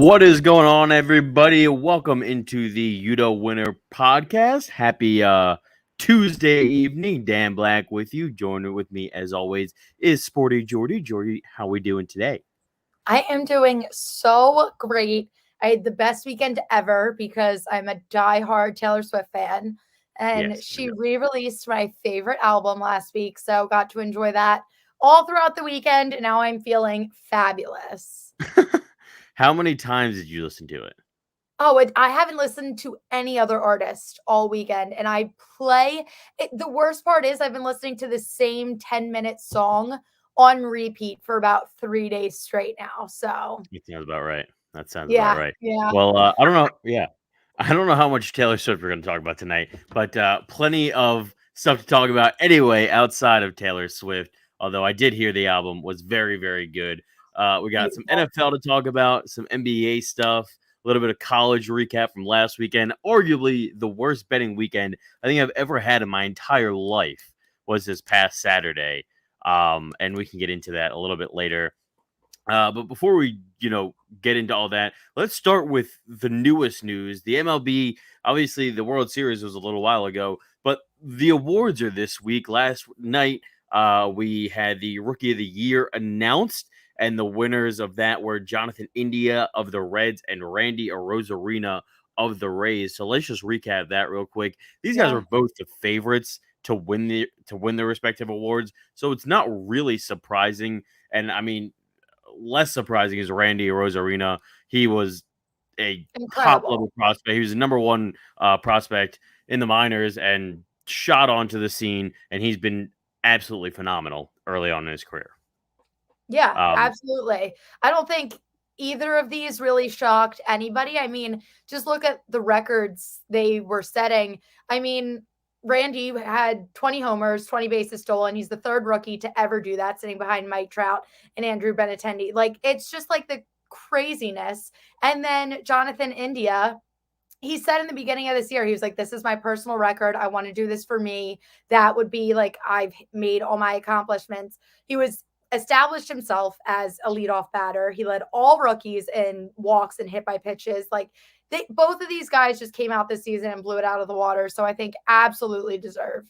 What is going on, everybody? Welcome into the UDDA Winner podcast. Happy Tuesday evening. Dan Black with you. Joining with me, as always, is SportyJordy. Jordy, how we doing today? I am doing so great. I had the best weekend ever because I'm a diehard Taylor Swift fan. And she re-released my favorite album last week. So got to enjoy that all throughout the weekend. And now I'm feeling fabulous. How many times did you listen to it? Oh, I haven't listened to any other artist all weekend. And I play it. The worst part is I've been listening to the same 10-minute song on repeat for about 3 days straight now. So That sounds about right. About right. Yeah. Well, I don't know. Yeah. I don't know how much Taylor Swift we're going to talk about tonight, but plenty of stuff to talk about anyway outside of Taylor Swift. Although I did hear the album was very, very good. We got some NFL to talk about, some NBA stuff, a little bit of college recap from last weekend. Arguably the worst betting weekend I think I've ever had in my entire life was this past Saturday. And we can get into that a little bit later. But before we, get into all that, let's start with the newest news. The MLB, obviously the World Series was a little while ago, but the awards are this week. Last night, we had the Rookie of the Year announced, and the winners of that were Jonathan India of the Reds and Randy Arozarena of the Rays. So let's just recap that real quick. These guys were both the favorites to win their respective awards, so it's not really surprising. And I mean, less surprising is Randy Arozarena. He was a top-level prospect. He was the number one prospect in the minors and shot onto the scene, and he's been absolutely phenomenal early on in his career. Yeah, absolutely. I don't think either of these really shocked anybody. I mean, just look at the records they were setting. I mean, Randy had 20 homers, 20 bases stolen. He's the third rookie to ever do that, sitting behind Mike Trout and Andrew Benintendi. Like, it's just like the craziness. And then Jonathan India, he said in the beginning of this year, he was like, this is my personal record. I want to do this for me. That would be like, I've made all my accomplishments. He was established himself as a leadoff batter. He led all rookies in walks and hit by pitches. Like, both of these guys just came out this season and blew it out of the water. So I think absolutely deserved.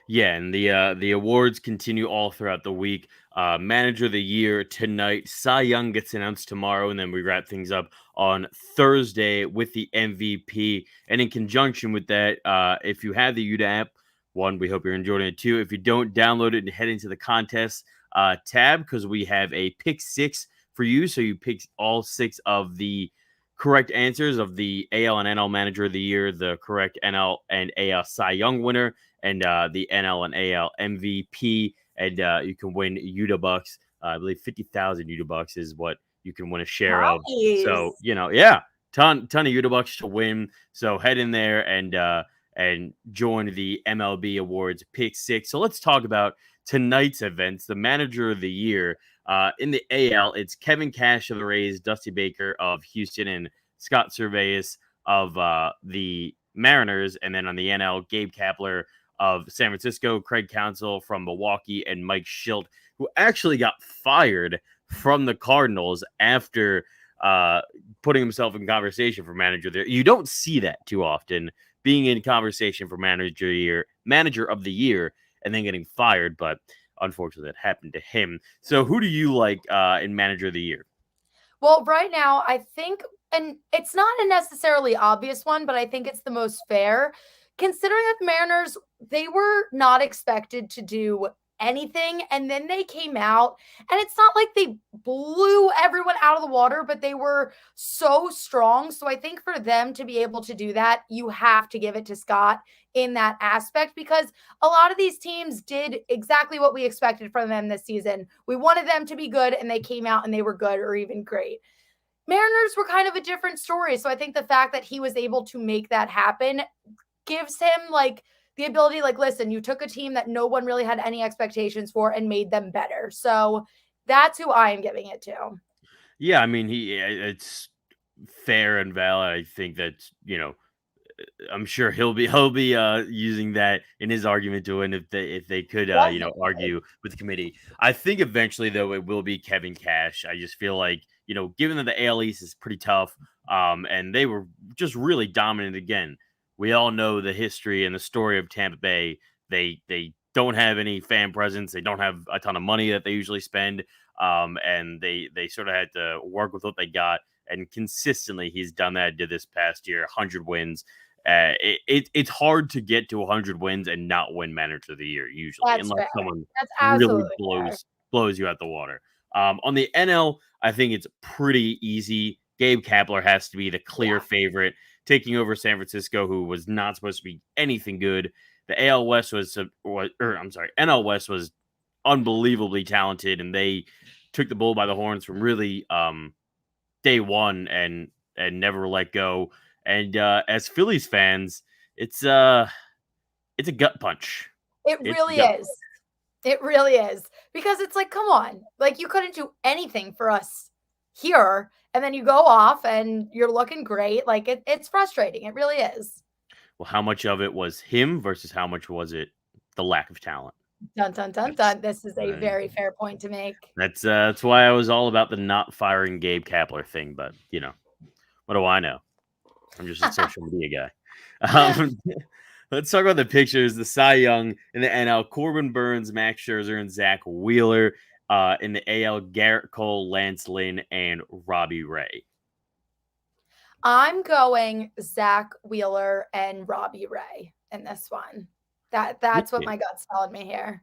Yeah, and the awards continue all throughout the week. Manager of the Year tonight. Cy Young gets announced tomorrow, and then we wrap things up on Thursday with the MVP. And in conjunction with that, if you have the UDDA app, one, we hope you're enjoying it too. If you don't, download it and head into the contest tab, because we have a pick six for you. So you pick all six of the correct answers of the AL and NL Manager of the Year, the correct NL and AL Cy Young winner, and the NL and AL MVP, and you can win UDDA bucks. I believe 50,000 UDDA bucks is what you can win a share of. So ton of UDDA bucks to win. So head in there and join the MLB Awards Pick Six. So let's talk about tonight's events. The Manager of the Year in the AL, it's Kevin Cash of the Rays, Dusty Baker of Houston, and Scott Servais of the Mariners. And then on the NL, Gabe Kapler of San Francisco, Craig Counsell from Milwaukee, and Mike Schilt, who actually got fired from the Cardinals after putting himself in conversation for Manager of the Year. You don't see that too often, being in conversation for Manager of the Year, and then getting fired, but unfortunately that happened to him. So who do you like in Manager of the Year? Well, right now, I think, and it's not a necessarily obvious one, but I think it's the most fair, considering that the Mariners, they were not expected to do anything, and then they came out, and it's not like they blew everyone out of the water, but they were so strong. So I think for them to be able to do that, you have to give it to Scott in that aspect, because a lot of these teams did exactly what we expected from them this season. We wanted them to be good, and they came out and they were good or even great. Mariners were kind of a different story. So I think the fact that he was able to make that happen gives him like the ability, like, listen, you took a team that no one really had any expectations for and made them better. So that's who I am giving it to. Yeah, I mean, it's fair and valid. I think that, I'm sure he'll be using that in his argument to win if they could argue with the committee. I think eventually though it will be Kevin Cash. I just feel like given that the AL East is pretty tough, and they were just really dominant again. We all know the history and the story of Tampa Bay. They don't have any fan presence. They don't have a ton of money that they usually spend, and they sort of had to work with what they got. And consistently, he's done that. Did this past year, 100 wins. It's hard to get to 100 wins and not win Manager of the Year usually, That's unless fair. someone That's really absolutely fair. blows you out the water. On the NL, I think it's pretty easy. Gabe Kapler has to be the clear favorite, taking over San Francisco, who was not supposed to be anything good. The AL West NL West was unbelievably talented, and they took the bull by the horns from really day one and never let go. And as Phillies fans, it's a gut punch. It really is. It really is. Because it's like, come on. Like, you couldn't do anything for us here. And then you go off and you're looking great. Like, it's frustrating. It really is. Well, how much of it was him versus how much was it the lack of talent? Dun, dun, dun, dun. This is a very fair point to make. That's why I was all about the not firing Gabe Kapler thing. But, what do I know? I'm just a social media guy. Let's talk about the pictures. The Cy Young in the NL, Corbin Burnes, Max Scherzer, and Zach Wheeler. In the AL, Garrett Cole, Lance Lynn, and Robbie Ray. I'm going Zach Wheeler and Robbie Ray in this one. That's what my gut's telling me here.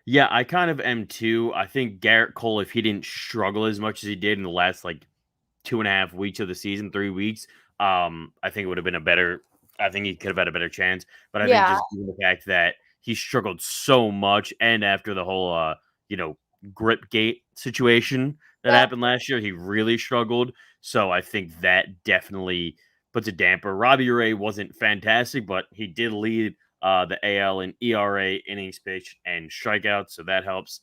Yeah, I kind of am too. I think Garrett Cole, if he didn't struggle as much as he did in the last 2.5 weeks of the season, 3 weeks, I think it would have been I think he could have had a better chance. But I think just given the fact that he struggled so much, and after the whole grip gate situation that happened last year, he really struggled. So I think that definitely puts a damper. Robbie Ray wasn't fantastic, but he did lead the AL in ERA, innings pitched, and strikeouts, so that helps.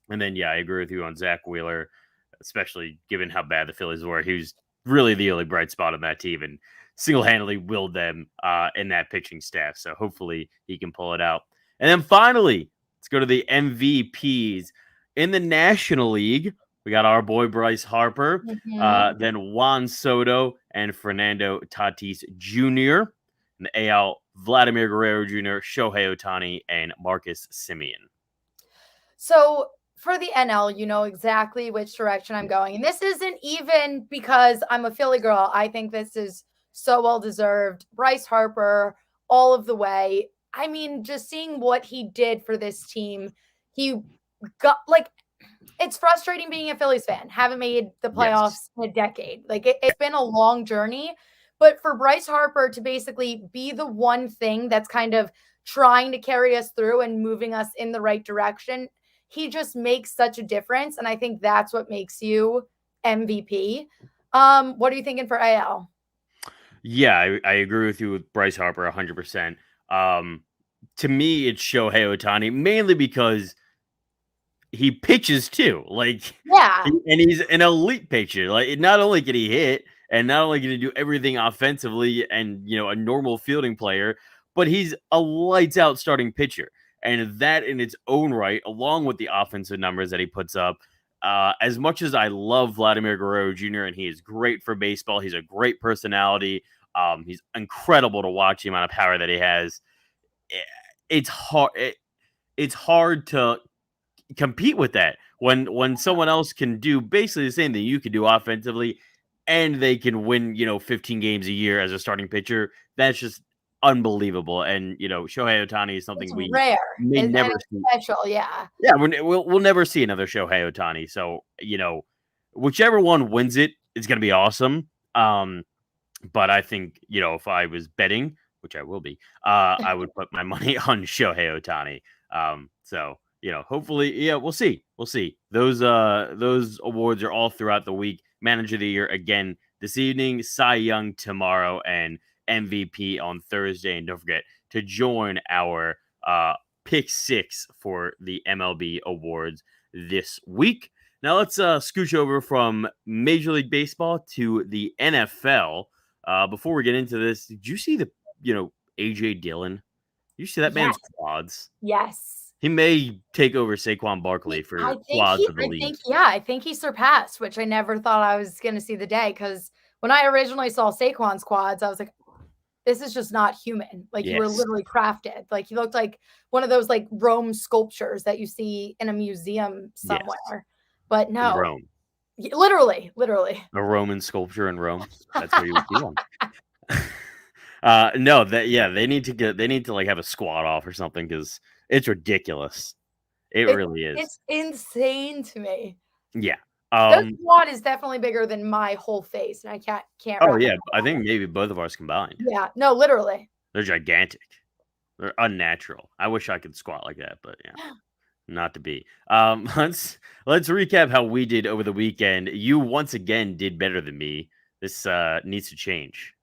And then, I agree with you on Zach Wheeler, especially given how bad the Phillies were. He was really the only bright spot on that team and single-handedly willed them in that pitching staff. So hopefully he can pull it out. And then finally, let's go to the MVPs. In the National League, we got our boy Bryce Harper, then Juan Soto and Fernando Tatis Jr. In the AL, Vladimir Guerrero Jr., Shohei Ohtani, and Marcus Semien. So for the NL, you know exactly which direction I'm going. And this isn't even because I'm a Philly girl. I think this is so well-deserved. Bryce Harper, all of the way. I mean, just seeing what he did for this team, he got it's frustrating being a Phillies fan. Haven't made the playoffs in a decade. It's been a long journey. But for Bryce Harper to basically be the one thing that's kind of trying to carry us through and moving us in the right direction, he just makes such a difference. And I think that's what makes you MVP. What are you thinking for AL? Yeah, I agree with you with Bryce Harper 100%. To me, it's Shohei Ohtani, mainly because he pitches too. And he's an elite pitcher. Not only can he hit, and not only can he do everything offensively and, a normal fielding player, but he's a lights out starting pitcher. And that in its own right, along with the offensive numbers that he puts up, as much as I love Vladimir Guerrero Jr. and he is great for baseball, he's a great personality. He's incredible to watch the amount of power that he has. It's hard. It's hard to compete with that when someone else can do basically the same thing you can do offensively, and they can win 15 games a year as a starting pitcher. That's just unbelievable. And Shohei Ohtani is something we rare. may never see. Special, We'll never see another Shohei Ohtani. So whichever one wins it, it's gonna be awesome. But I think if I was betting, which I will be, I would put my money on Shohei Ohtani. So hopefully, we'll see. We'll see. Those awards are all throughout the week. Manager of the Year again this evening, Cy Young tomorrow, and MVP on Thursday. And don't forget to join our pick 6 for the MLB awards this week. Now let's scooch over from Major League Baseball to the NFL. Before we get into this, did you see the AJ Dillon? You see that man's quads? Yes. He may take over Saquon Barkley for quads of the league. I think he surpassed, which I never thought I was going to see the day, because when I originally saw Saquon's quads, I was like, this is just not human. Like, you were Yes. literally crafted. Like, he looked like one of those like Rome sculptures that you see in a museum somewhere. Yes. But In no, Rome. literally. A Roman sculpture in Rome. That's where you would see one. No, they need to like have a squat off or something, because it's ridiculous. It really is. It's insane to me. Yeah. Their squat is definitely bigger than my whole face, and I can't. Oh yeah, I think maybe both of ours combined. Yeah, no, literally. They're gigantic. They're unnatural. I wish I could squat like that, but yeah, not to be. Let's recap how we did over the weekend. You once again did better than me. This needs to change.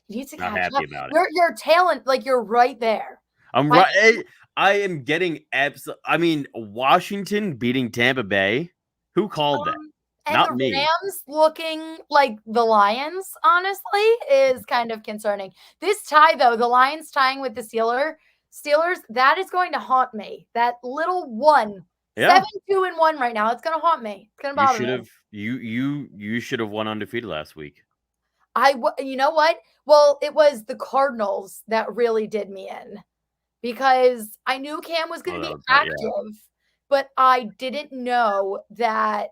You need to Not catch happy up. about it. Your talent, like, you're right there. I'm right. I am getting I mean, Washington beating Tampa Bay. Who called that? And Not the me. Rams looking like the Lions, honestly, is kind of concerning. This tie, though, the Lions tying with the Steelers, that is going to haunt me. That little one, 7-2-1 right now. It's going to haunt me. It's going to bother me. You should have won undefeated last week. You know what? Well, it was the Cardinals that really did me in, because I knew Cam was going to be active, but I didn't know that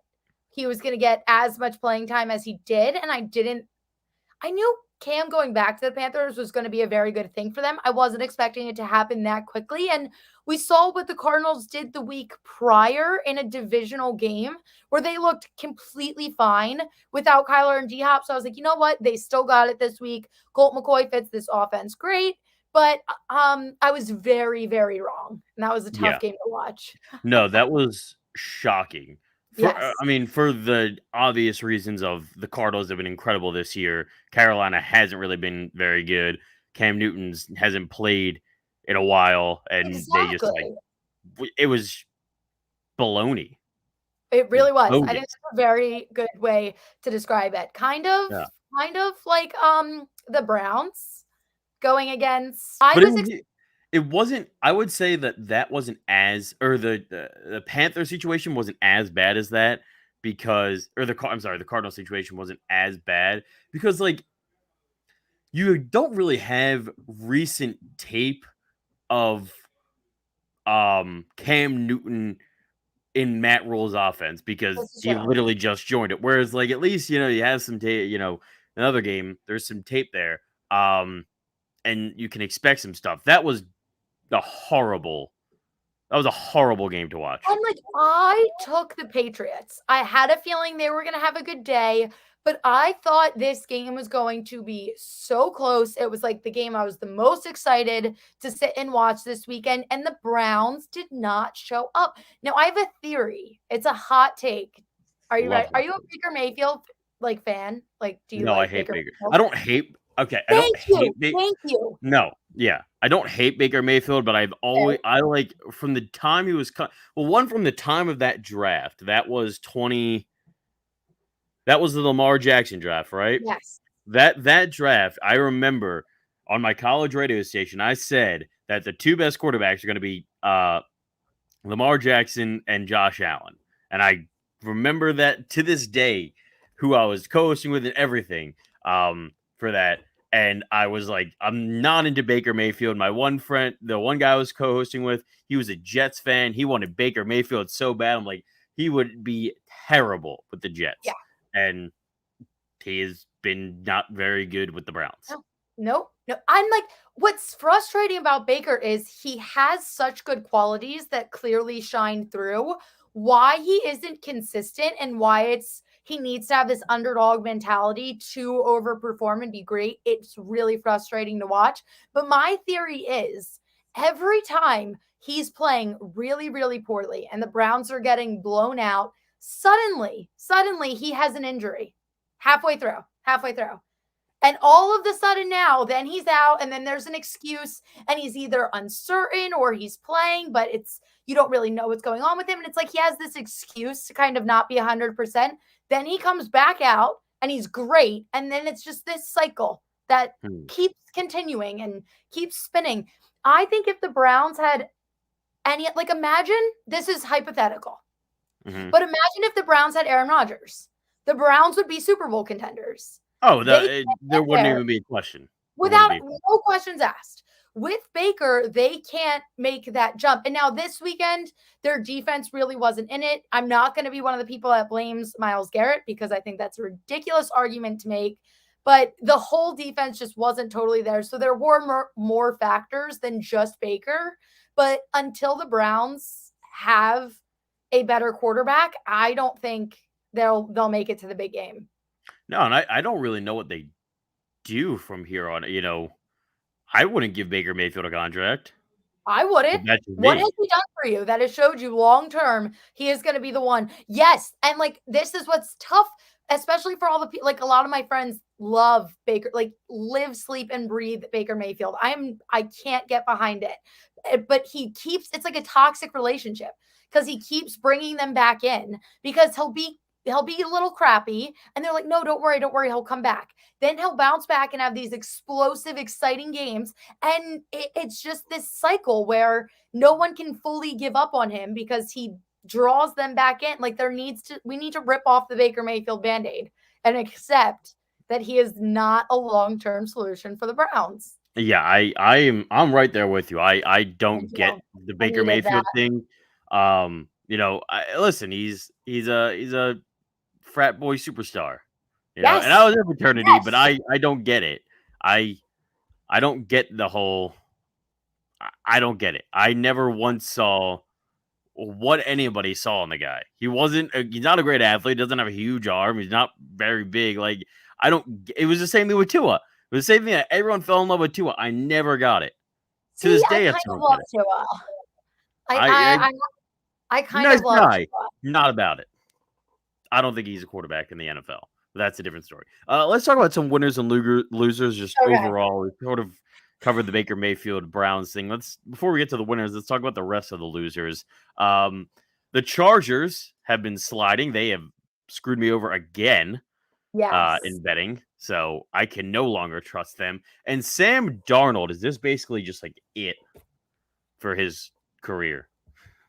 he was going to get as much playing time as he did. And I knew Cam going back to the Panthers was going to be a very good thing for them. I wasn't expecting it to happen that quickly. And we saw what the Cardinals did the week prior in a divisional game where they looked completely fine without Kyler and D-Hop. So I was like, you know what? They still got it this week. Colt McCoy fits this offense great. But I was very, very wrong. And that was a tough game to watch. No, that was shocking. Yes. I mean, for the obvious reasons of the Cardinals have been incredible this year. Carolina hasn't really been very good. Cam Newton's hasn't played in a while, and they just it was baloney. It really was. I think it's a very good way to describe it. Kind of like the Browns going against. It wasn't. I would say that wasn't as, or the Panther situation wasn't as bad as that, because, or the Cardinal situation wasn't as bad because, like, you don't really have recent tape of Cam Newton in Matt Rule's offense, because he literally just joined it. Whereas, like, at least, you have some tape, another game, there's some tape there. And you can expect some stuff. That was a horrible game to watch. And, like, I took the Patriots. I had a feeling they were going to have a good day, but I thought this game was going to be so close. It was like the game I was the most excited to sit and watch this weekend, and the Browns did not show up. Now, I have a theory. It's a hot take. Are you ready? Are you a Baker Mayfield fan? Like, do you No, like I hate Baker? I don't hate. Okay, I don't hate Baker. Thank you. No, yeah, I don't hate Baker Mayfield, but I like, from the time he was cut. Well, from the time of that draft, that was the Lamar Jackson draft, right? Yes. That draft, I remember on my college radio station, I said that the two best quarterbacks are going to be Lamar Jackson and Josh Allen, and I remember that to this day, who I was co-hosting with and everything for that. And I was like, I'm not into Baker Mayfield. My one friend, the one guy I was co-hosting with, he was a Jets fan. He wanted Baker Mayfield so bad. I'm like, he would be terrible with the Jets. Yeah. And he has been not very good with the Browns. No. I'm like, what's frustrating about Baker is he has such good qualities that clearly shine through. Why he isn't consistent and why he needs to have this underdog mentality to overperform and be great. It's really frustrating to watch. But my theory is every time he's playing really, really poorly and the Browns are getting blown out, suddenly he has an injury halfway through. And all of a sudden now, then he's out, and then there's an excuse, and he's either uncertain or he's playing, but you don't really know what's going on with him. And it's like he has this excuse to kind of not be 100%. Then he comes back out, and he's great. And then it's just this cycle that keeps continuing and keeps spinning. I think if the Browns had And yet, like, imagine, this is hypothetical, Mm-hmm. but imagine if the Browns had Aaron Rodgers. The Browns would be Super Bowl contenders. Oh, They can't there get wouldn't there even be a question. There wouldn't without be. no questions asked. With Baker, they can't make that jump. And now this weekend, their defense really wasn't in it. I'm not going to be one of the people that blames Myles Garrett because I think that's a ridiculous argument to make. But the whole defense just wasn't totally there. So there were more factors than just Baker. But until the Browns have a better quarterback, I don't think they'll make it to the big game. No, and I don't really know what they do from here on. I wouldn't give Baker Mayfield a contract. I But wouldn't. that's just What me. has he done for you that has showed you long term he is going to be the one? Yes, and like this is what's tough, especially for all the people. Like a lot of my friends love Baker, like live, sleep, and breathe Baker Mayfield. I can't get behind it, but he keeps. It's like a toxic relationship because he keeps bringing them back in because he'll be a little crappy, and they're like, no, don't worry, he'll come back. Then he'll bounce back and have these explosive, exciting games. And it's just this cycle where no one can fully give up on him because he draws them back in. Like we need to rip off the Baker Mayfield Band-Aid and accept that he is not a long-term solution for the Browns. Yeah, I'm right there with you. I Thank don't get you. the I Baker needed that. Mayfield thing. Listen, he's a frat boy superstar. And I Yes. was in fraternity, but Yes. I don't get it. I I don't get the whole. I don't get it. I never once saw what anybody saw in the guy. He's not a great athlete. Doesn't have a huge arm. He's not very big. Like I don't. It was the same thing with Tua. It was the same thing that everyone fell in love with Tua. I never got it. To See, this I day, I kind still of don't love get it. Tua. I I I I kind nice of love guy, Tua. not about it. I don't think he's a quarterback in the NFL. But that's a different story. Let's talk about some winners and losers. Just Okay. overall, we sort of covered the Baker Mayfield Browns thing. Before we get to the winners, let's talk about the rest of the losers. Um, the Chargers have been sliding. They have screwed me over again Yes. in betting, so I can no longer trust them. And Sam Darnold, is this basically just like it for his career?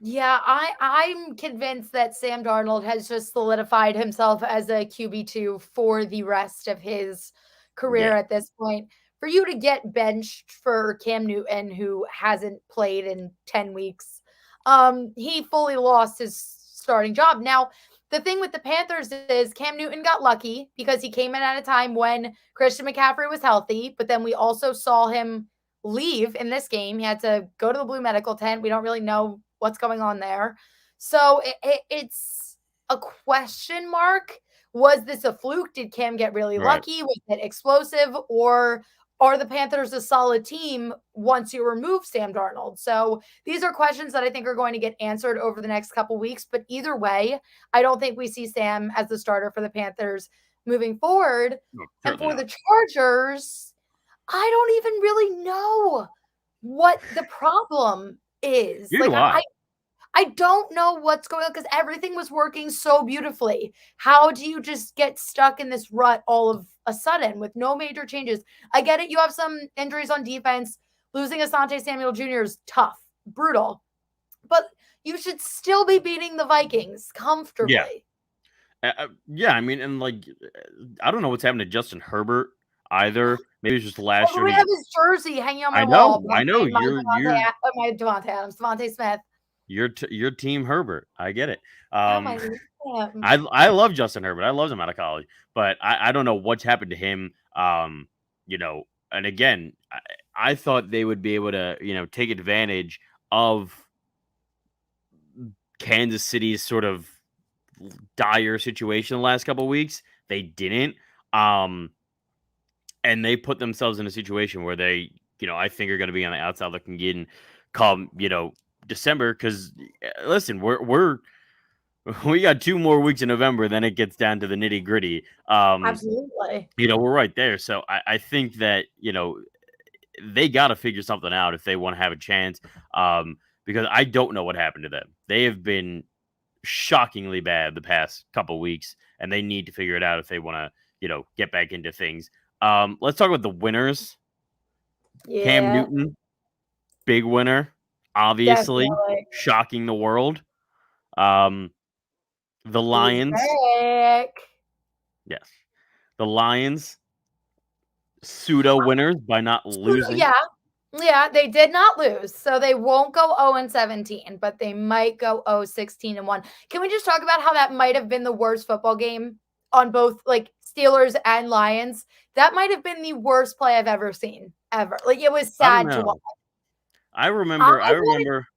Yeah, I'm convinced that Sam Darnold has just solidified himself as a QB2 for the rest of his Yeah, career at this point. For you to get benched for Cam Newton, who hasn't played in 10 weeks, he fully lost his starting job. Now, the thing with the Panthers is Cam Newton got lucky because he came in at a time when Christian McCaffrey was healthy, but then we also saw him leave in this game. He had to go to the Blue Medical tent. We don't really know what's going on there. So it's a question mark. Was this a fluke? Did Cam get really right. lucky? Was it explosive? Or are the Panthers a solid team once you remove Sam Darnold? So these are questions that I think are going to get answered over the next couple weeks. But either way, I don't think we see Sam as the starter for the Panthers moving forward. No, And certainly for not. the Chargers, I don't even really know what the problem is. Neither Like do I. I don't know what's going on because everything was working so beautifully. How do you just get stuck in this rut all of a sudden with no major changes? I get it. You have some injuries on defense. Losing Asante Samuel Jr. is tough, brutal, but you should still be beating the Vikings Yeah. comfortably. Yeah, I mean, and like, I don't know what's happened to Justin Herbert either. Maybe it's just last Oh, year. we have his jersey hanging on my I know, wall I behind know. my Devontae Adams, Devontae Smith. You're Team Herbert. I get it. Damn, I Um, love him. I love Justin Herbert. I loved him out of college, but I don't know what's happened to him. And again, I thought they would be able to take advantage of Kansas City's sort of dire situation the last couple of weeks. They didn't. And they put themselves in a situation where they, I think are going to be on the outside looking in come, December. Because listen, we got 2 more weeks in November, then it gets down to the nitty gritty. Absolutely. We're right there. So I think that they got to figure something out if they want to have a chance. Because I don't know what happened to them. They have been shockingly bad the past couple weeks, and they need to figure it out if they want to, get back into things. Let's talk about the winners. Cam Yeah. Newton, big winner. obviously Definitely. shocking the world. The He's Lions, back. yes, the Lions pseudo winners by not losing. Yeah. Yeah, they did not lose. So they won't go 0-17, but they might go 0-16-1. Can we just talk about how that might have been the worst football game on both like Steelers and Lions? That might have been the worst play I've ever seen, ever. Like it was I don't sad to watch. know. I I remember. I wanted remember.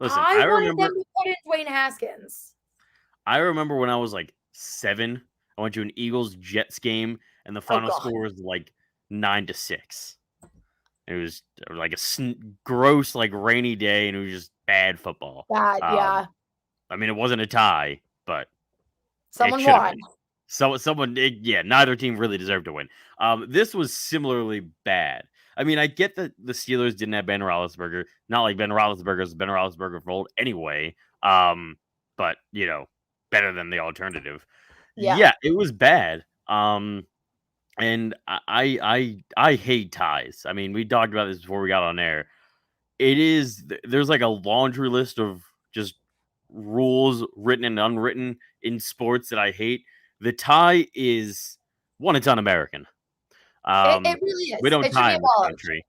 Listen, I I wanted them remember. to put in Dwayne Haskins. I remember when I was like 7. I went to an Eagles Jets game, and the Oh final god. score was like 9-6. It was like a gross, like rainy day, and it was just bad football. Bad, Um, yeah. I mean, it wasn't a tie, but it Someone should have won. been. So yeah, neither team really deserved to win. This was similarly bad. I mean, I get that the Steelers didn't have Ben Roethlisberger. Not like Ben Roethlisberger's Ben Roethlisberger for old anyway. But better than the alternative. Yeah. Yeah, it was bad. And I hate ties. I mean, we talked about this before we got on air. There's like a laundry list of just rules, written and unwritten, in sports that I hate. The tie is one, it's un-American. It really We is. don't It should tie be in this abolished. country.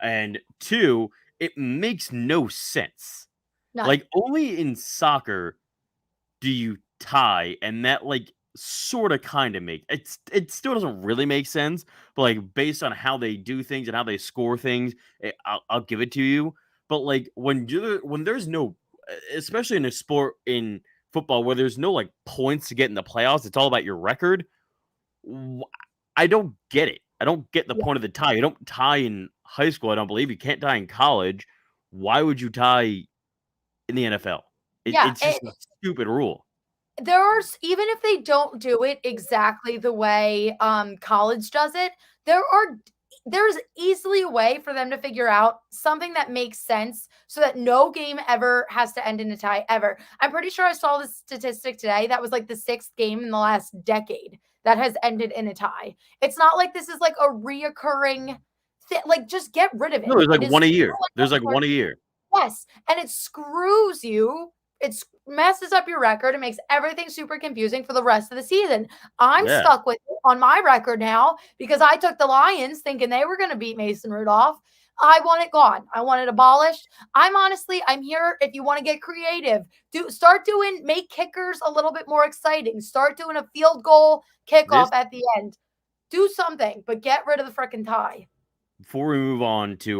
And two, it makes no sense. None. Like only in soccer do you tie, and that like sort of kind of it still doesn't really make sense, but like based on how they do things and how they score things, I'll give it to you. But like when there's no, especially in a sport in football where there's no like points to get in the playoffs, it's all about your record. wh- I don't get it. I don't get the Yeah. point of the tie. You don't tie in high school. I don't believe you can't tie in college. Why would you tie in the NFL? Yeah. It's just a stupid rule. Even if they don't do it exactly the way college does it, there's easily a way for them to figure out something that makes sense so that no game ever has to end in a tie ever. I'm pretty sure I saw this statistic today that was like the sixth game in the last decade that has ended in a tie. It's not like this is like a reoccurring thing. Like just get rid of it. No, there's like It is one a so year. There's like one a year. Yes, and it screws you. It messes up your record. It makes everything super confusing for the rest of the season. I'm Yeah. stuck with it on my record now because I took the Lions thinking they were going to beat Mason Rudolph. I want it gone. I want it abolished. I'm here if you want to get creative. Make kickers a little bit more exciting. Start doing a field goal kickoff This at the end. Do something, but get rid of the freaking tie Before we move on to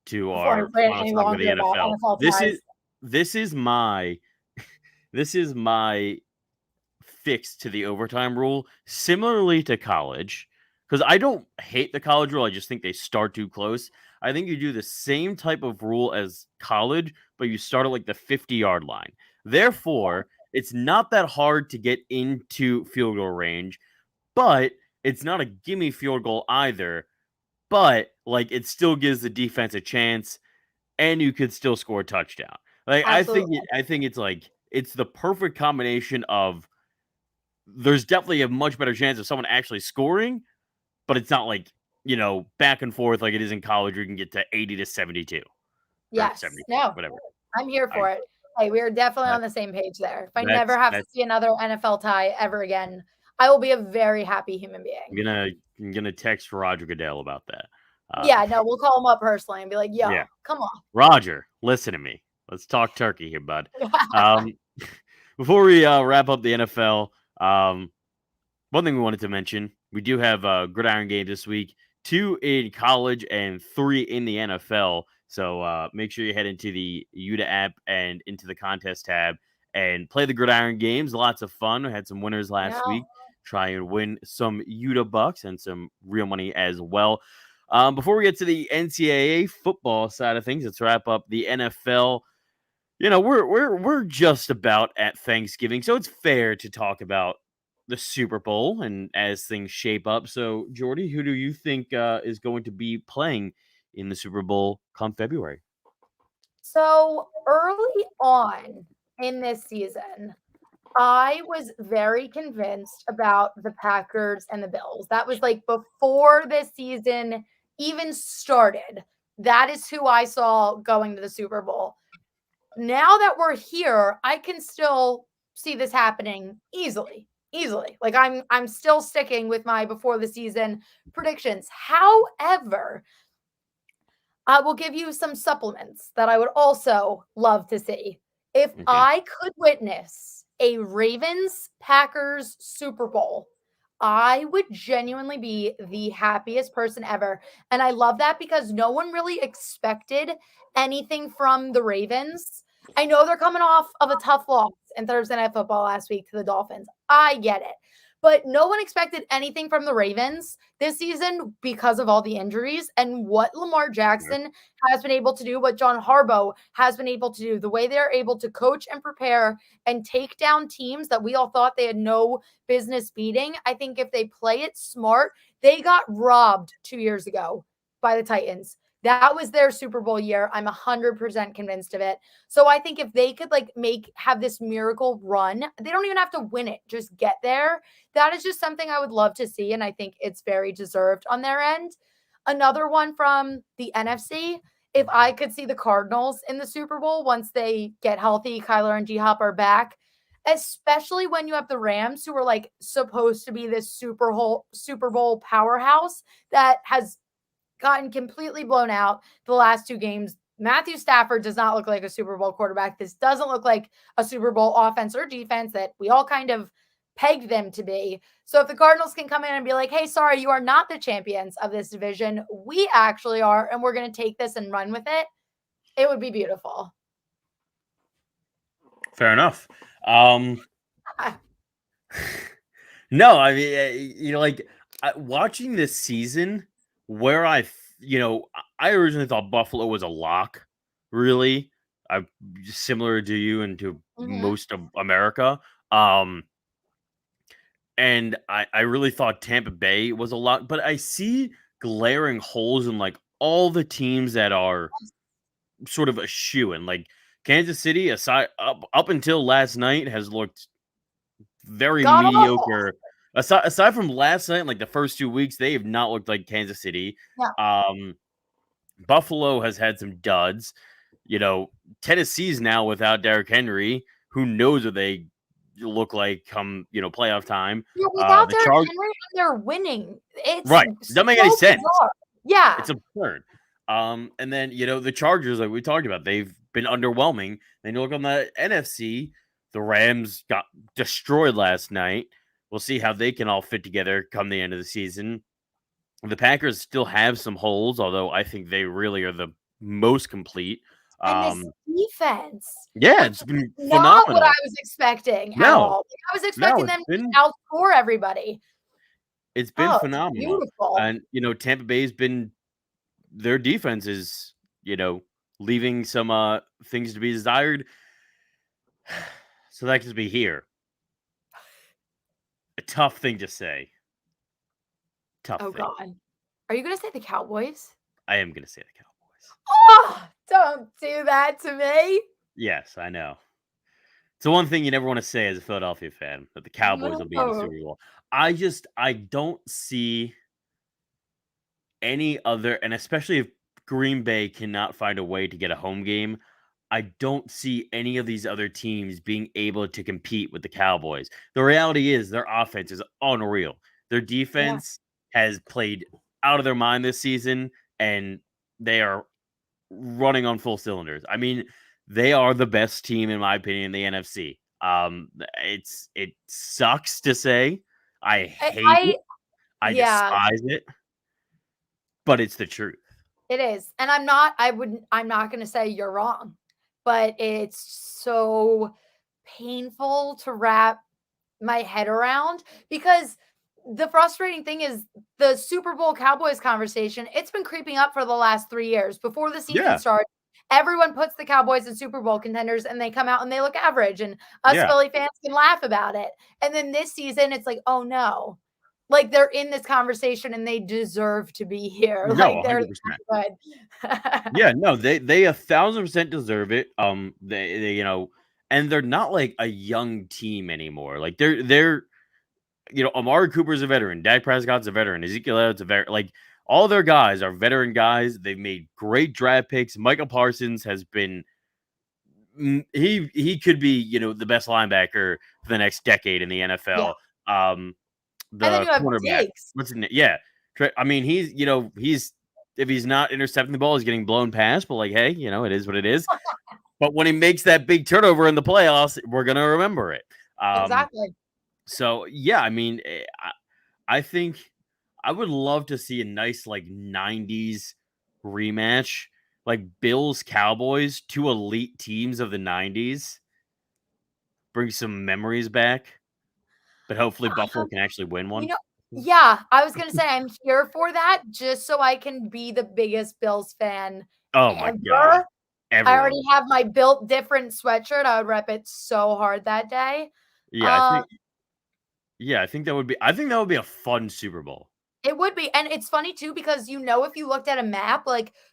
before I our rant final any talk with the longer about NFL. NFL This ties. is this is my this is my fix to the overtime rule, similarly to college, because I don't hate the college rule. I just think they start too close. I think you do the same type of rule as college, but you start at like the 50-yard line. Therefore, it's not that hard to get into field goal range, but it's not a gimme field goal either. But like it still gives the defense a chance, and you could still score a touchdown. Like Absolutely. I think it's like it's the perfect combination of there's definitely a much better chance of someone actually scoring, but it's not like, back and forth like it is in college where you can get to 80-72 or Yes. 70, No, whatever. I'm here I for it. Hey, we are definitely that, on the same page there. If I never that's have to that's see another NFL tie ever again, I will be a very happy human I'm being. gonna I'm gonna text Roger Goodell about that. Yeah, no, we'll call him up personally and be like, Yeah, yo, come on. Roger, listen to me. Let's talk turkey here, bud. Um, before we wrap up the NFL, one thing we wanted to mention, we do have gridiron games this week, 2 in college and 3 in the NFL. So make sure you head into the UDA app and into the contest tab and play the gridiron games. Lots of fun. We had some winners last Yeah. week. Try and win some UDA bucks and some real money as well. Before we get to the NCAA football side of things, let's wrap up the NFL. We're just about at Thanksgiving, so it's fair to talk about the Super Bowl and as things shape up. So, Jordy, who do you think is going to be playing in the Super Bowl come February? So early on in this season, I was very convinced about the Packers and the Bills. That was like before this season even started. That is who I saw going to the Super Bowl. Now that we're here, I can still see this happening easily. Like I'm still sticking with my before the season predictions. However, I will give you some supplements that I would also love to see. If Okay. I could witness a Ravens Packers Super Bowl, I would genuinely be the happiest person ever. And I love that because no one really expected anything from the Ravens. I know they're coming off of a tough loss in Thursday Night Football last week to the Dolphins. I get it. But no one expected anything from the Ravens this season because of all the injuries and what Lamar Jackson has been able to do, what John Harbaugh has been able to do, the way they're able to coach and prepare and take down teams that we all thought they had no business beating. I think if they play it smart, they got robbed 2 years ago by the Titans. That was their Super Bowl year. I'm 100% convinced of it. So I think if they could have this miracle run, they don't even have to win it, just get there. That is just something I would love to see. And I think it's very deserved on their end. Another one from the NFC, if I could see the Cardinals in the Super Bowl once they get healthy, Kyler and G-Hop are back, especially when you have the Rams who are supposed to be this Super Bowl powerhouse that has gotten completely blown out the last 2 games. Matthew Stafford does not look like a Super Bowl quarterback. This doesn't look like a Super Bowl offense or defense that we all kind of pegged them to be. So if the Cardinals can come in and be like, hey, sorry, you are not the champions of this division. We actually are, and we're going to take this and run with it. It would be beautiful. Fair enough. No, I mean, watching this season where I originally thought Buffalo was a lock, really. I similar to you and to most of America. And I really thought Tampa Bay was a lock, but I see glaring holes in all the teams that are sort of a shoo-in. Like Kansas City, up until last night, has looked very mediocre. Aside from last night, like the first 2 weeks, they have not looked like Kansas City. Yeah. Buffalo has had some duds. Tennessee's now without Derrick Henry. Who knows what they look like come playoff time? Yeah, without Derrick Henry, they're winning. It's right. Doesn't make any sense. Yeah, it's absurd. And then the Chargers, like we talked about, they've been underwhelming. Then you look on the NFC, the Rams got destroyed last night. We'll see how they can all fit together come the end of the season. The Packers still have some holes, although I think they really are the most complete. And this defense. Yeah, it's been phenomenal. Not what I was expecting at all. I was expecting them to outscore everybody. It's been phenomenal. Beautiful. And, Tampa Bay's been their defense is, leaving some things to be desired. So that could be here. A tough thing to say. Tough thing. God. Are you going to say the Cowboys? I am going to say the Cowboys. Oh, don't do that to me. Yes, I know. It's the one thing you never want to say as a Philadelphia fan, that the Cowboys will be in the Super Bowl. I don't see any other, and especially if Green Bay cannot find a way to get a home game, I don't see any of these other teams being able to compete with the Cowboys. The reality is their offense is unreal. Their defense has played out of their mind this season, and they are running on full cylinders. I mean, they are the best team, in my opinion, in the NFC. It sucks to say. I hate it. I despise it. But it's the truth. It is. And I'm not going to say you're wrong, but it's so painful to wrap my head around, because the frustrating thing is the Super Bowl Cowboys conversation. It's been creeping up for the last 3 years. Before the season starts, everyone puts the Cowboys in Super Bowl contenders, and they come out and they look average, and us Philly fans can laugh about it. And then this season, it's like, oh no, like they're in this conversation and they deserve to be here. No, like they're 100%. Yeah, no, they 1,000% deserve it. They and they're not like a young team anymore. Like they're Amari Cooper's a veteran, Dak Prescott's a veteran, Ezekiel Elliott's a veteran. Like all their guys are veteran guys. They've made great draft picks. Michael Parsons has been he could be, the best linebacker for the next decade in the Yeah. NFL. And then The you have cornerback, Diggs. what's his name? Yeah. I mean, he's if he's not intercepting the ball, he's getting blown past, but hey, it is what it is. But when he makes that big turnover in the playoffs, we're going to remember it. Exactly. So, yeah, I mean, I think I would love to see a nice, 90s rematch, like Bills Cowboys, two elite teams of the 90s. Bring some memories back, but hopefully Buffalo can actually win one. Yeah, I was going to say I'm here for that just so I can be the biggest Bills fan Oh, my God. I already have my built different sweatshirt. I would rep it so hard that day. Yeah, I think that would be a fun Super Bowl. It would be. And it's funny too, because if you looked at a map,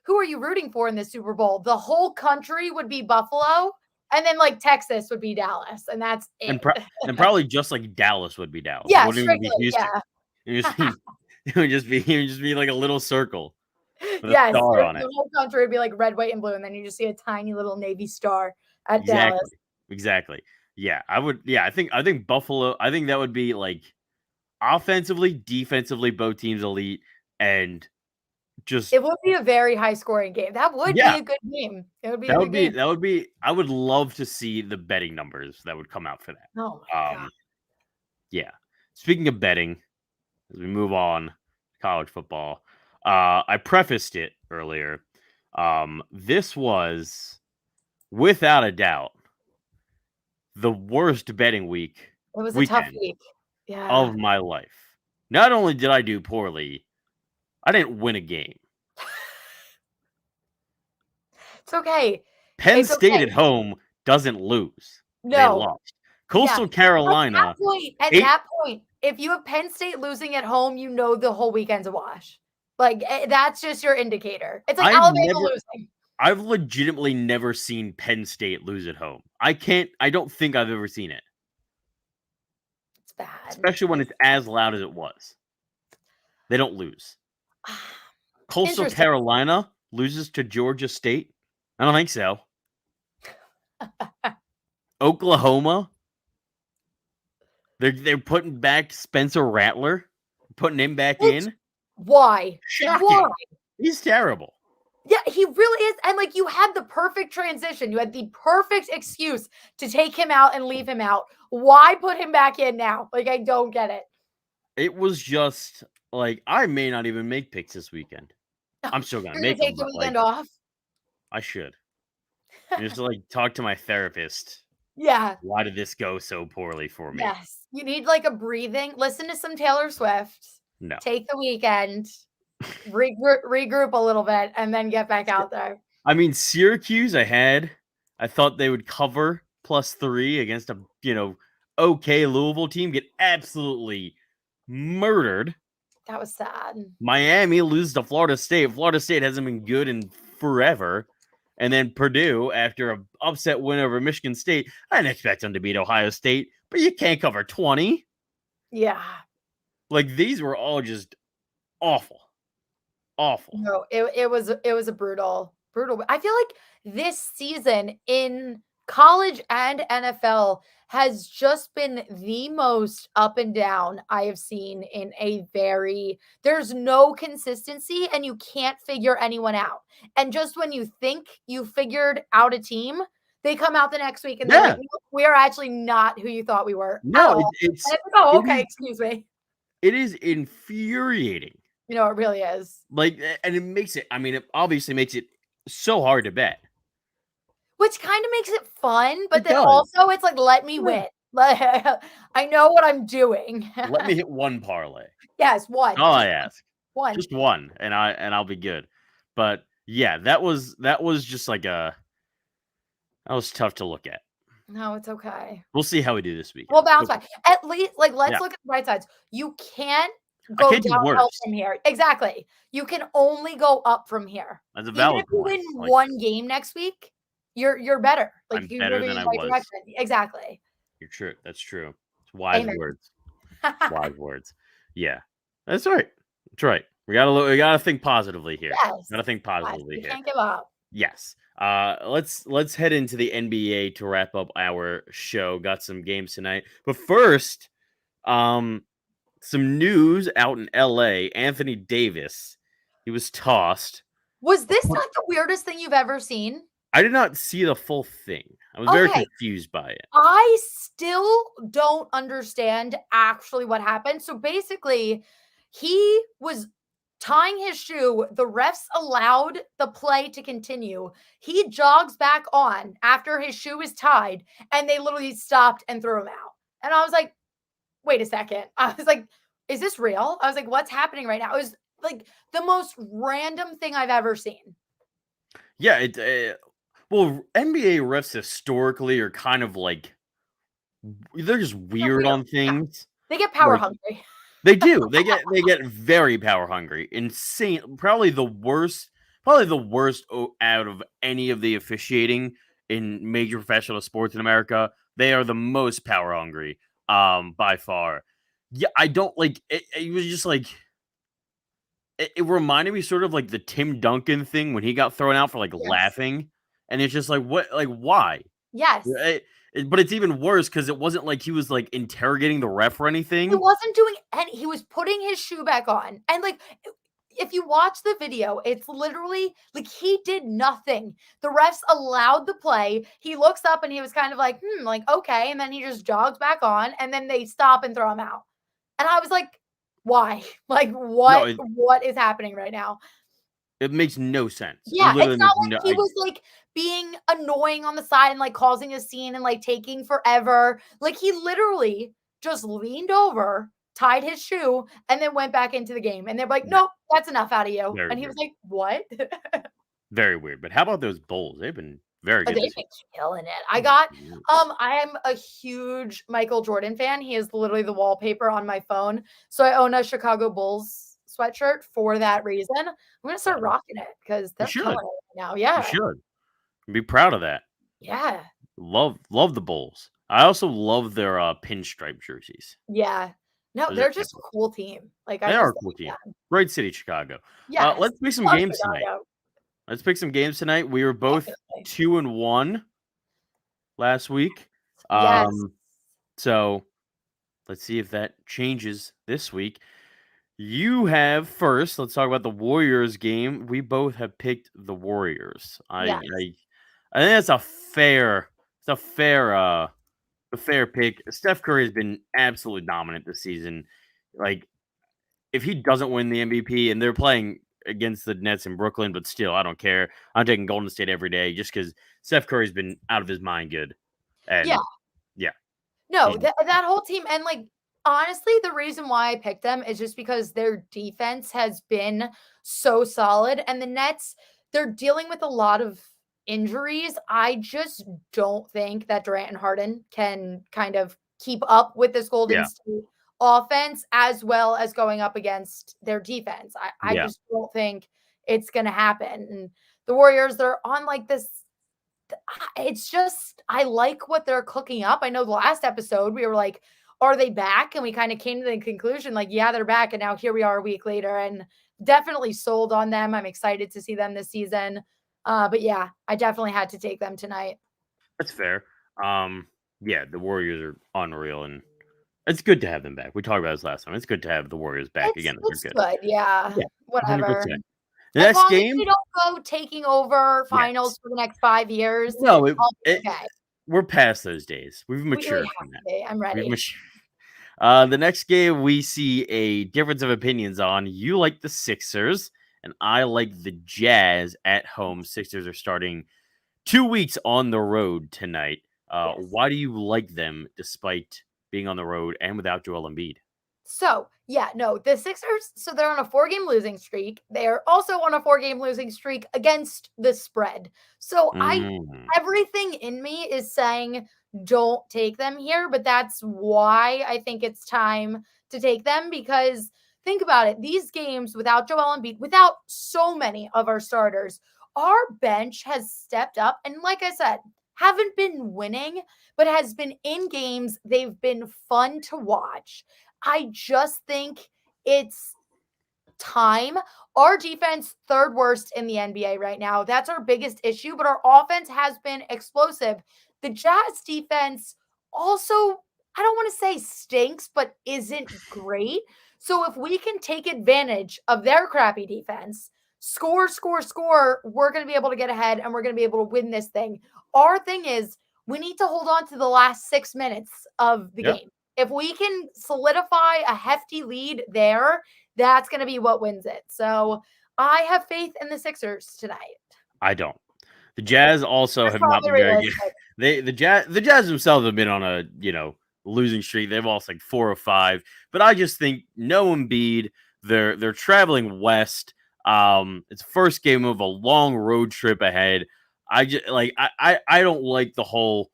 who are you rooting for in the Super Bowl? The whole country would be Buffalo, and then Texas would be Dallas, and that's it. And probably just like Dallas would be Dallas. Yeah, It wouldn't even be Houston. yeah. It would just be like a little circle with Yes, a star on it. The whole country would be like red, white, and blue, and then you just see a tiny little navy star at Dallas. Exactly. Yeah, I would. Yeah, I think Buffalo. I think that would be offensively, defensively, both teams elite, and just it would be a very high scoring game. That would be a good game. It would be that would be. I would love to see the betting numbers that would come out for that. Oh my God. Yeah. Speaking of betting, as we move on to college football, I prefaced it earlier. This was, without a doubt, the worst betting weekend It was a tough week. Yeah. Of my life. Not only did I do poorly, I didn't win a game. It's okay. Penn State at home doesn't lose. No. They lost. Coastal Carolina. At that point, if you have Penn State losing at home, the whole weekend's a wash. That's just your indicator. It's like Alabama losing. I've legitimately never seen Penn State lose at home. I don't think I've ever seen it. It's bad. Especially when it's as loud as it was. They don't lose. Coastal Carolina loses to Georgia State? I don't think so. Oklahoma? They're putting back Spencer Rattler, putting him back in. Why? Shocking. Why? He's terrible. Yeah, he really is. And you had the perfect transition. You had the perfect excuse to take him out and leave him out. Why put him back in now? I don't get it. It was just I may not even make picks this weekend. I'm still gonna make them. Take the weekend off. I should. Just talk to my therapist. Yeah. Why did this go so poorly for me? Yes. You need a breathing. Listen to some Taylor Swift. No. Take the weekend. Regroup a little bit and then get back out there. I mean, Syracuse, I thought they would cover +3 against a, okay Louisville team, get absolutely murdered. That was sad. Miami loses to Florida State. Florida State hasn't been good in forever. And then Purdue, after an upset win over Michigan State, I didn't expect them to beat Ohio State, but you can't cover 20. Yeah. These were all just awful. Awful. No, it was a brutal. I feel like this season in college and NFL has just been the most up and down I have seen in there's no consistency and you can't figure anyone out. And just when you think you figured out a team, they come out the next week and they're like, we are actually not who you thought we were. No, excuse me. It is infuriating. It really is. And it makes it, it obviously makes it so hard to bet. Which kind of makes it fun, but then also it's let me win. I know what I'm doing. Let me hit one parlay. Yes, one. All I ask. One. Just one, and I'll be good. But yeah, that was just that was tough to look at. No, it's okay. We'll see how we do this week. We'll bounce back. At least, let's look at the bright sides. You can't go downhill from here. Exactly. You can only go up from here. That's a valid point. If you win one game next week, you're better. I'm better than I was. Direction. Exactly. You're true. That's true. It's wise words. Wise words. Yeah. That's right. That's right. We gotta think positively here. Yes. Gotta think Yes, positively we here. can't give up. Yes. Let's head into the NBA to wrap up our show. Got some games tonight, but first, some news out in LA. Anthony Davis, he was tossed. Was this not the weirdest thing you've ever seen? I did not see the full thing. I was very Okay. confused by it. I still don't understand actually what happened. So basically, he was tying his shoe. The refs allowed the play to continue. He jogs back on after his shoe is tied, and they literally stopped and threw him out. And I was like, wait a second. I was like, is this real? I was like, what's happening right now? It was like the most random thing I've ever seen. Yeah, well, NBA refs historically are kind of like they're just weird on things. They get power Like, hungry. they do. They get very power hungry. Insane. Probably the worst. Out of any of the officiating in major professional sports in America. They are the most power hungry. By far. Yeah, I don't like it. It was just like it reminded me sort of like the Tim Duncan thing when he got thrown out for like Yes. laughing, and it's just like what, like why? Yes. But it's even worse because it wasn't like he was like interrogating the ref or He anything. wasn't doing any, he was putting his shoe back on. And like, if you watch the video, it's literally like he did nothing. The refs allowed the play. He looks up and he was kind of like, like, okay. And then he just jogs back on and then they stop and throw him out. And I was like, why? Like, No, what is happening right now? it makes no sense. Yeah, Literally it's not makes like he was like being annoying on the side and like causing a scene and like taking forever. Like he literally just leaned over, tied his shoe, and then went back into the game. And they're like, nope, that's enough out of you. Very And he weird. was like, what? Very weird. But how about those Bulls? They've been very good. They've been killing it. I am a huge Michael Jordan fan. He is literally the wallpaper on my phone. So I own a Chicago Bulls sweatshirt for that reason. I'm gonna start rocking it because they're killing it right now. You Yeah. should be proud of that. Yeah. Love the Bulls. I also love their pinstripe jerseys. Yeah. No, Those are they're just a epic. cool team. Like, They I are a just cool like team. them. Great city, Chicago. Yes. Let's pick some Love games tonight. Chicago. Let's pick some games tonight. We were both Definitely. 2-1 last week. Yes. So let's see if that changes this week. You have first. Let's talk about the Warriors game. We both have picked the Warriors. Yes. I think that's a fair pick. Steph Curry has been absolutely dominant this season. Like, if he doesn't win the MVP, and they're playing against the Nets in Brooklyn, but still, I don't care. I'm taking Golden State every day just because Steph Curry's been out of his mind good. And yeah. No, that whole team, and like honestly, the reason why I picked them is just because their defense has been so solid, and the Nets, they're dealing with a lot of injuries. I just don't think that Durant and Harden can kind of keep up with this Golden State offense as well as going up against their defense. I just don't think it's going to happen. And the Warriors, they're on like this. It's just, I like what they're cooking up. I know the last episode we were like, are they back? And we kind of came to the conclusion, like, yeah, they're back. And now here we are a week later, and definitely sold on them. I'm excited to see them this season. But yeah, I definitely had to take them tonight. That's fair. Yeah, the Warriors are unreal, and it's good to have them back. We talked about this last time. It's good to have the Warriors back again. It's good. Yeah. Whatever. 100%. The As next long game, as we don't go taking over finals for the next 5 years. No, okay. We're past those days. We've matured from that. I'm ready. We've matured. The next game we see a difference of opinions on. You like the Sixers, and I like the Jazz at home. Sixers are starting 2 weeks on the road tonight. Why do you like them despite being on the road and without Joel Embiid? So, the Sixers, so they're on a 4-game losing streak. They are also on a 4-game losing streak against the spread. So, everything in me is saying don't take them here, but that's why I think it's time to take them, because think about it. These games without Joel Embiid, without so many of our starters, our bench has stepped up. And like I said, haven't been winning, but has been in games. They've been fun to watch. I just think it's time. Our defense, third worst in the NBA right now. That's our biggest issue, but our offense has been explosive. The Jazz defense also, I don't want to say stinks, but isn't great. So if we can take advantage of their crappy defense, score, we're going to be able to get ahead and we're going to be able to win this thing. Our thing is we need to hold on to the last 6 minutes of the game. If we can solidify a hefty lead there, that's going to be what wins it. So I have faith in the Sixers tonight. I don't. The Jazz also have not been very good. The Jazz themselves have been on a, losing streak. They've lost like 4 or 5. But I just think no Embiid. They're traveling west. It's first game of a long road trip ahead. I don't like the whole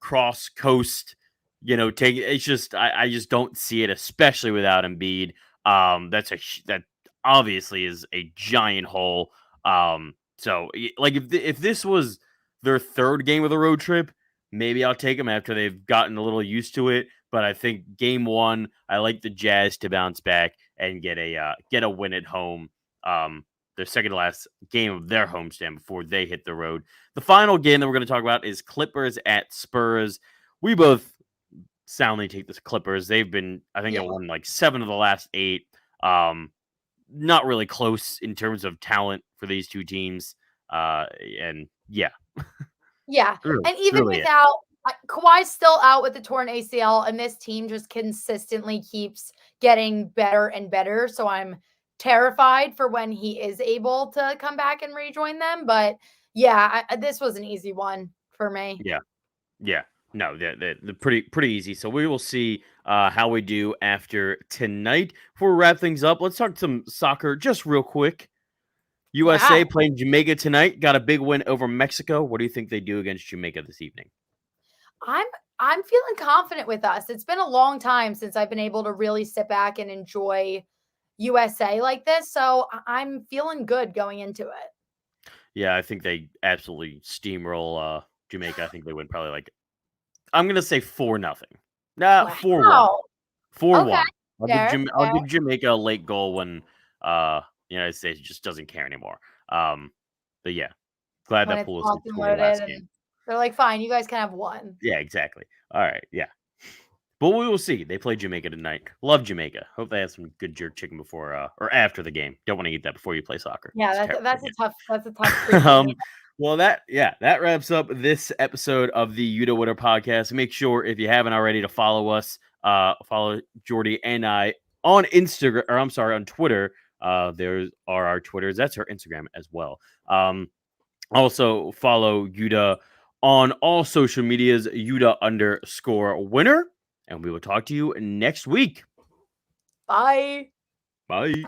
cross coast, take it's just I just don't see it, especially without Embiid. That obviously is a giant hole. So like if this was their third game of the road trip, maybe I'll take them after they've gotten a little used to it. But I think game 1, I like the Jazz to bounce back and get a win at home. Their second to last game of their homestand before they hit the road. The final game that we're going to talk about is Clippers at Spurs. We both soundly take the Clippers. They've been, I think, they won like 7 of the last 8. Not really close in terms of talent for these two teams. And yeah. Yeah. And even without Kawhi's still out with the torn ACL, and this team just consistently keeps getting better and better. So I'm terrified for when he is able to come back and rejoin them. But yeah, this was an easy one for me. Yeah. No, they're pretty easy. So we will see how we do after tonight. Before we wrap things up, let's talk some soccer just real quick. USA playing Jamaica tonight. Got a big win over Mexico. What do you think they do against Jamaica this evening? I'm feeling confident with us. It's been a long time since I've been able to really sit back and enjoy USA like this. So I'm feeling good going into it. Yeah, I think they absolutely steamroll Jamaica. I think they win probably I'm going to say 4-0. Nah, 4-1. 4-1. I'll give Jamaica a late goal when the United States just doesn't care anymore. But yeah, glad that Pulisic scored last game. They're like, fine, you guys can have one. Yeah, exactly. All right, yeah. But we will see. They play Jamaica tonight. Love Jamaica. Hope they have some good jerk chicken before or after the game. Don't want to eat that before you play soccer. Yeah, that's a tough. Well, that wraps up this episode of the UDDA Winner podcast. Make sure, if you haven't already, to follow us. Follow Jordy and I on Instagram, or I'm sorry, on Twitter. There are our Twitters. That's our Instagram as well. Also follow UDDA on all social medias, UDDA_winner. And we will talk to you next week. Bye. Bye.